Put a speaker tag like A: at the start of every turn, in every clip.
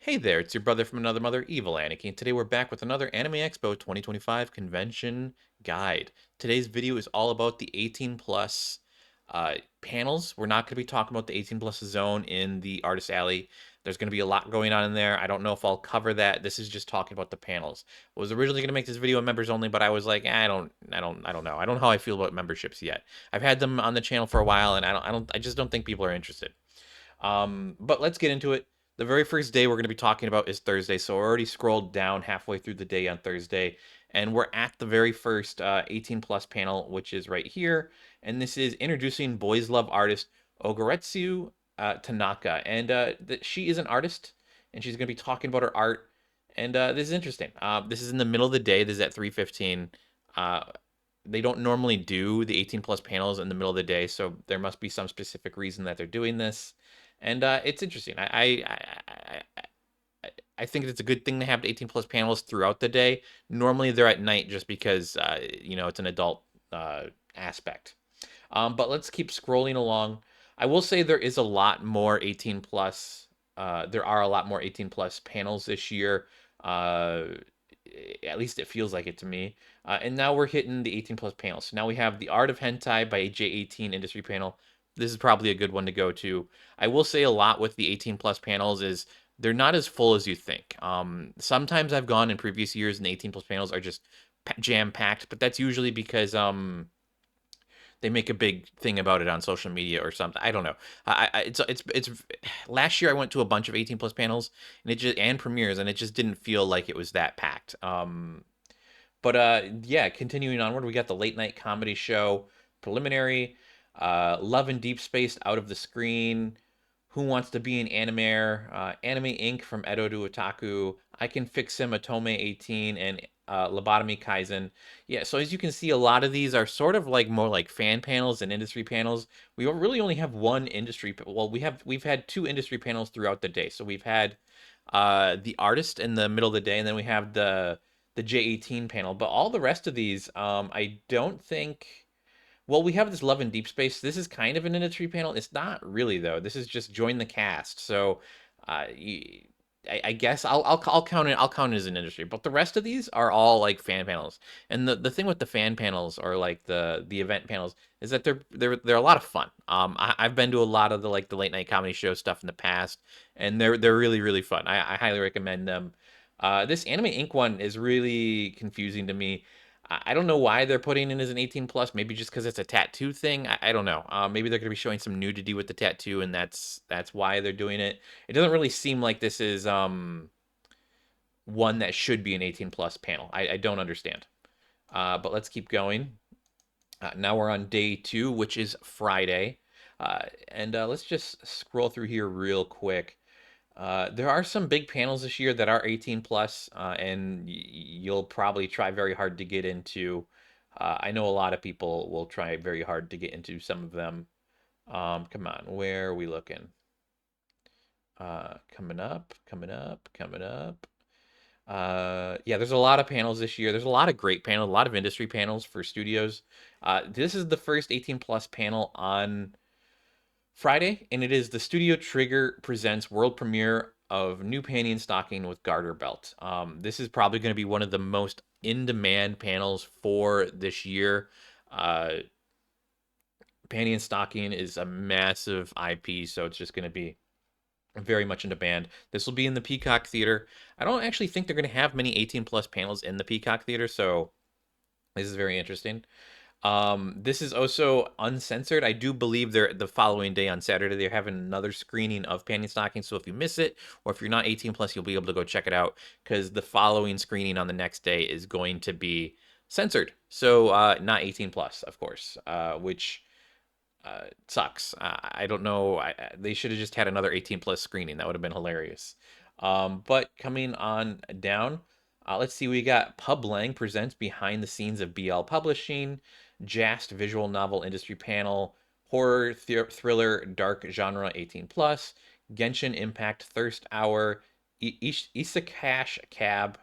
A: Hey there, it's your brother from another mother, Evil Aniki, and today we're back with another Anime Expo 2025 convention guide. Today's video is all about the 18 plus panels. We're not going to be talking about the 18 plus zone in the Artist Alley. There's going to be a lot going on in there. I don't know if I'll cover that. This is just talking about the panels. I was originally going to make this video members only, but I was like, I don't know. I don't know how I feel about memberships yet. I've had them on the channel for a while, and I just don't think people are interested. But let's get into it. The very first day we're going to be talking about is Thursday. So we're already scrolled down halfway through the day on Thursday, and we're at the very first 18 plus panel, which is right here. And this is introducing Boys Love artist Ogoretsu Tanaka. And she is an artist, and she's going to be talking about her art. And this is interesting. This is in the middle of the day. This is at 3:15. Uh, they don't normally do the 18 plus panels in the middle of the day, so there must be some specific reason that they're doing this, and it's interesting. I think it's a good thing to have 18 plus panels throughout the day. Normally they're at night just because it's an adult aspect. But let's keep scrolling along. I will say there is a lot more 18 plus. There are a lot more 18 plus panels this year. Uh, at least it feels like it to me. And now we're hitting the 18 plus panels. So now we have the Art of Hentai by J18 industry panel. This is probably a good one to go to. I will say a lot with the 18 plus panels is they're not as full as you think. Sometimes I've gone in previous years and the 18 plus panels are just jam packed, but that's usually because they make a big thing about it on social media or something. I don't know. It's last year I went to a bunch of 18 plus panels and it just and premieres and it just didn't feel like it was that packed. But yeah, continuing onward, we got the late night comedy show preliminary, Love and Deep Space Out of the Screen, Who Wants to Be an Animaire, Anime Inc. from Edo to Otaku, I Can Fix Him, Atome 18, and Lobotomy Kaizen. Yeah, so as you can see, a lot of these are sort of like more like fan panels and industry panels. We really only have one industry. Well, we've had two industry panels throughout the day. So we've had the artist in the middle of the day, and then we have the J18 panel. But all the rest of these, I don't think. Well, we have this Love in Deep Space. This is kind of an industry panel. It's not really though. This is just join the cast. So, uh, I guess I'll count it. I'll count it as an industry. But the rest of these are all like fan panels. And the thing with the fan panels or like the event panels is that they're a lot of fun. I've been to a lot of the like the late night comedy show stuff in the past, and they're really fun. I highly recommend them. This Anime Inc. one is really confusing to me. I don't know why they're putting in as an 18 plus. Maybe just because it's a tattoo thing. I don't know. Maybe they're going to be showing some nudity with the tattoo, and that's why they're doing it. It doesn't really seem like this is one that should be an 18 plus panel. I don't understand. But let's keep going. Now we're on day two, which is Friday. And let's just scroll through here real quick. There are some big panels this year that are 18 plus, and you'll probably try very hard to get into. I know a lot of people will try very hard to get into some of them. Come on, where are we looking? Coming up, coming up, coming up. Yeah, there's a lot of panels this year. There's a lot of great panels, a lot of industry panels for studios. This is the first 18 plus panel on Friday, and it is the Studio Trigger presents world premiere of new panty and stocking with garter belt. This is probably going to be one of the most in-demand panels for this year. Uh, Panty and stocking is a massive IP, so it's just going to be very much in demand. This will be in the Peacock Theater. I don't actually think they're going to have many 18 plus panels in the Peacock Theater, so this is very interesting. This is also uncensored. I do believe they're the following day on Saturday they're having another screening of Panty Stocking. So if you miss it, or if you're not 18 plus, you'll be able to go check it out because the following screening on the next day is going to be censored. So not 18 plus, of course, which sucks. I don't know. They should have just had another 18 plus screening. That would have been hilarious. But coming on down, let's see. We got Publang presents behind the scenes of BL Publishing, Jast visual novel industry panel, horror thriller dark genre 18 plus, Genshin Impact Thirst Hour, Isakash Cab,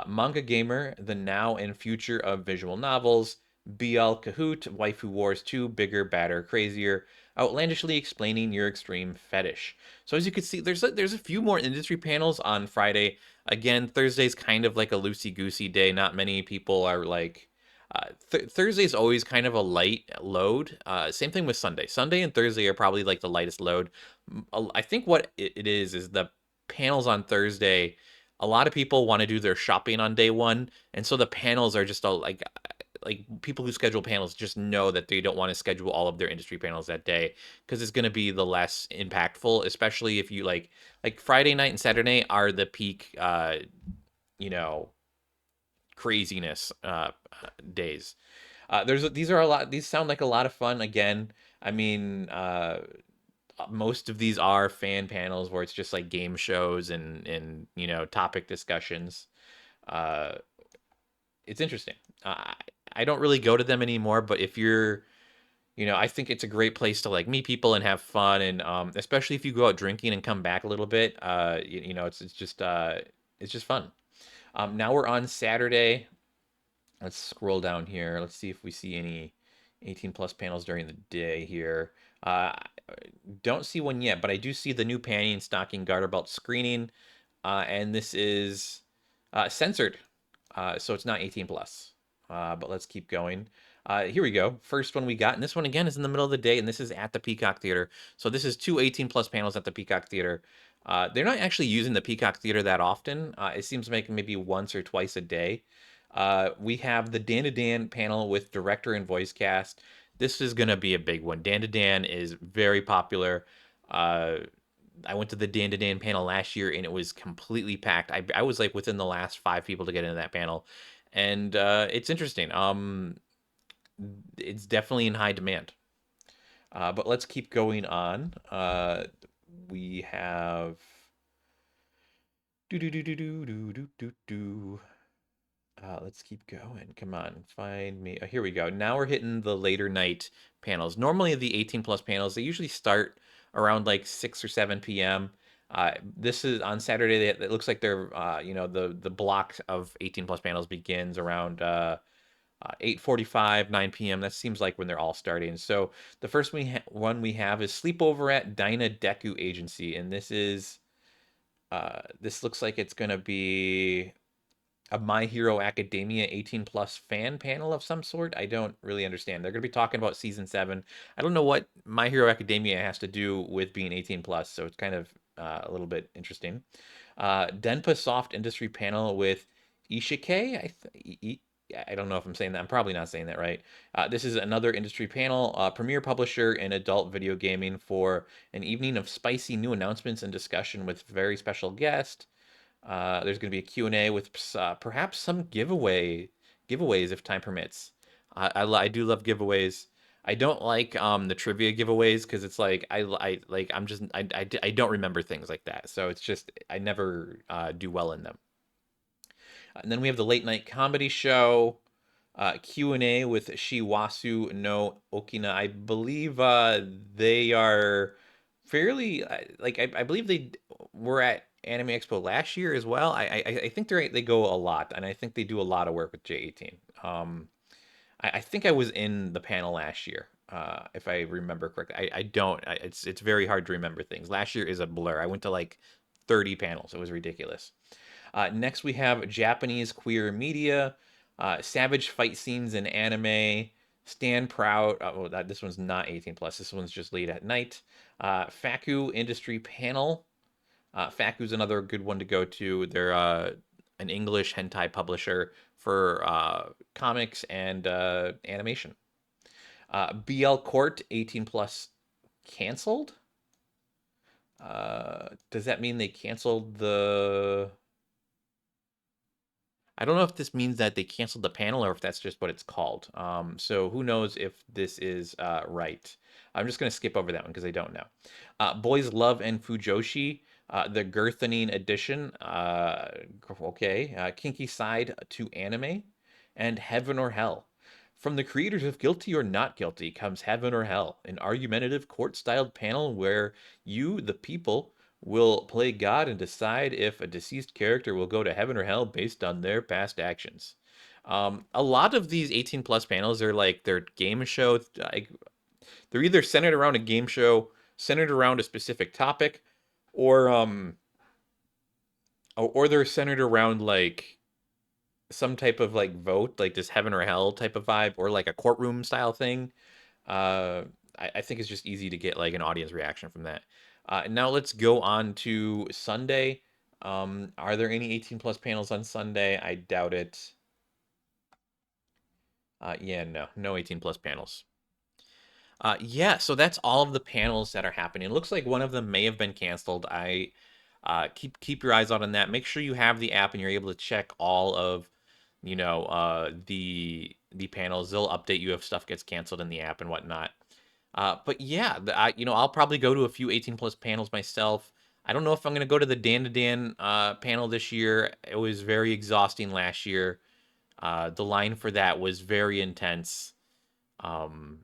A: Manga Gamer, The Now and Future of Visual Novels, BL Kahoot, Waifu Wars 2, Bigger, Badder, Crazier. outlandishly explaining your extreme fetish. So as you can see, there's a few more industry panels on Friday. Again, Thursday's kind of like a loosey goosey day. Not many people are like. Thursday's always kind of a light load. Same thing with Sunday. Sunday and Thursday are probably like the lightest load. I think what it is the panels on Thursday. A lot of people want to do their shopping on day one, and so the panels are just all like people who schedule panels just know that they don't want to schedule all of their industry panels that day because it's going to be the less impactful, especially if you like Friday night and Saturday are the peak you know craziness days. These are a lot, these sound like a lot of fun. Again, I mean, most of these are fan panels where it's just like game shows and topic discussions. uh it's interesting. I don't really go to them anymore, but if you're, I think it's a great place to like meet people and have fun, and especially if you go out drinking and come back a little bit, it's just fun. Now we're on Saturday. Let's scroll down here. Let's see if we see any 18 plus panels during the day here. Don't see one yet, but I do see the new panty and stocking garter belt screening, and this is censored, so it's not 18 plus. But let's keep going. Here we go. First one we got, and this one again is in the middle of the day, and this is at the Peacock Theater. So this is two 18 plus panels at the Peacock Theater. They're not actually using the Peacock Theater that often. It seems like maybe once or twice a day. We have the Dan to Dan panel with director and voice cast. This is going to be a big one. Dan to Dan is very popular. Uh, I went to the Dan to Dan panel last year and it was completely packed. I was like within the last five people to get into that panel, and it's interesting. It's definitely in high demand. But let's keep going on. We have do do do do do do do do do. Let's keep going. Come on, find me. Oh, here we go. Now we're hitting the later night panels. Normally, the 18 plus panels, they usually start around like 6 or 7 p.m. This is on Saturday. It looks like they're, the block of 18 plus panels begins around 8:45, 9 p.m. That seems like when they're all starting. So the first one we have is Sleepover at Dyna Deku Agency. And this looks like it's going to be a My Hero Academia 18 plus fan panel of some sort. I don't really understand. They're going to be talking about season 7. I don't know what My Hero Academia has to do with being 18 plus, so it's kind of a little bit interesting. Denpa Soft Industry panel with Ishike. I don't know if I'm saying that. I'm probably not saying that right. This is another industry panel, premier publisher in adult video gaming, for an evening of spicy new announcements and discussion with very special guest. There's going to be a Q&A with perhaps some giveaways if time permits. I do love giveaways. I don't like the trivia giveaways because it's like I don't remember things like that. So it's just I never do well in them. And then we have the late night comedy show, Q&A with Shiwasu no Okina. I believe they are fairly I believe they were at Anime Expo last year as well. I think they go a lot, and I think they do a lot of work with J18. I think I was in the panel last year, if I remember correctly. I don't. It's very hard to remember things. Last year is a blur. I went to like 30 panels. It was ridiculous. Next, we have Japanese queer media, savage fight scenes in anime. Stand proud. This one's not 18 plus. This one's just late at night. Faku industry panel. Faku's another good one to go to. They're an English hentai publisher for comics and animation. BL Court 18 plus canceled. Does that mean they canceled the? I don't know if this means that they canceled the panel or if that's just what it's called. So who knows if this is right. I'm just going to skip over that one because I don't know. Boys Love and Fujoshi, the Girthening edition. Okay. Kinky Side to Anime, and Heaven or Hell. From the creators of Guilty or Not Guilty comes Heaven or Hell, an argumentative court-styled panel where you, the people, will play God and decide if a deceased character will go to heaven or hell based on their past actions. A lot of these 18 plus panels are like they're game show. They're either centered around a game show, centered around a specific topic, or or they're centered around like some type of like vote, like this heaven or hell type of vibe, or like a courtroom style thing. Uh, I think it's just easy to get like an audience reaction from that. Now let's go on to Sunday. Are there any 18 plus panels on Sunday? I doubt it. Yeah, no 18 plus panels. Yeah, so that's all of the panels that are happening. It looks like one of them may have been canceled. I keep your eyes out on that. Make sure you have the app and you're able to check all of, the panels. They'll update you if stuff gets canceled in the app and whatnot. But yeah, I'll probably go to a few 18 plus panels myself. I don't know if I'm gonna go to the Dan to Dan panel this year. It was very exhausting last year. The line for that was very intense. Um,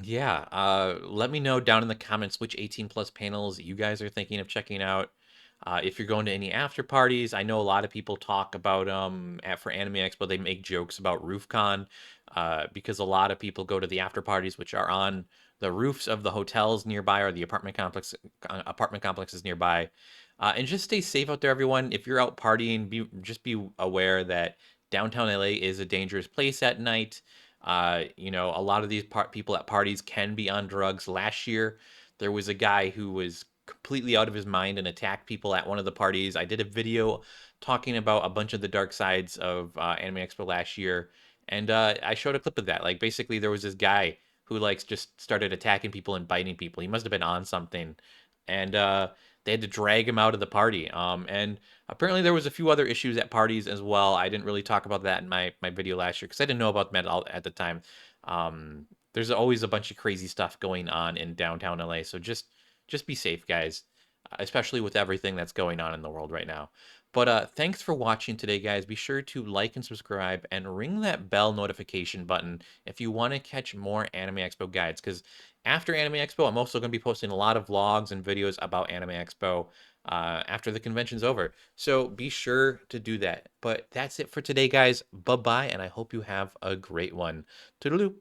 A: yeah, let me know down in the comments which 18 plus panels you guys are thinking of checking out. If you're going to any after parties, I know a lot of people talk about for Anime Expo they make jokes about RoofCon because a lot of people go to the after parties which are on the roofs of the hotels nearby or the apartment complexes nearby. And just stay safe out there, everyone. If you're out partying, be aware that downtown LA is a dangerous place at night. A lot of these people at parties can be on drugs. Last year, there was a guy who was completely out of his mind and attacked people at one of the parties. I did a video talking about a bunch of the dark sides of Anime Expo last year, and I showed a clip of that. Like basically, there was this guy who like just started attacking people and biting people. He must have been on something, and they had to drag him out of the party. And apparently there was a few other issues at parties as well. I didn't really talk about that in my video last year because I didn't know about them at the time. There's always a bunch of crazy stuff going on in downtown LA, so just be safe, guys, especially with everything that's going on in the world right now. But thanks for watching today, guys. Be sure to like and subscribe and ring that bell notification button if you want to catch more Anime Expo guides. Because after Anime Expo, I'm also going to be posting a lot of vlogs and videos about Anime Expo after the convention's over. So be sure to do that. But that's it for today, guys. Bye bye, and I hope you have a great one. Toodaloo.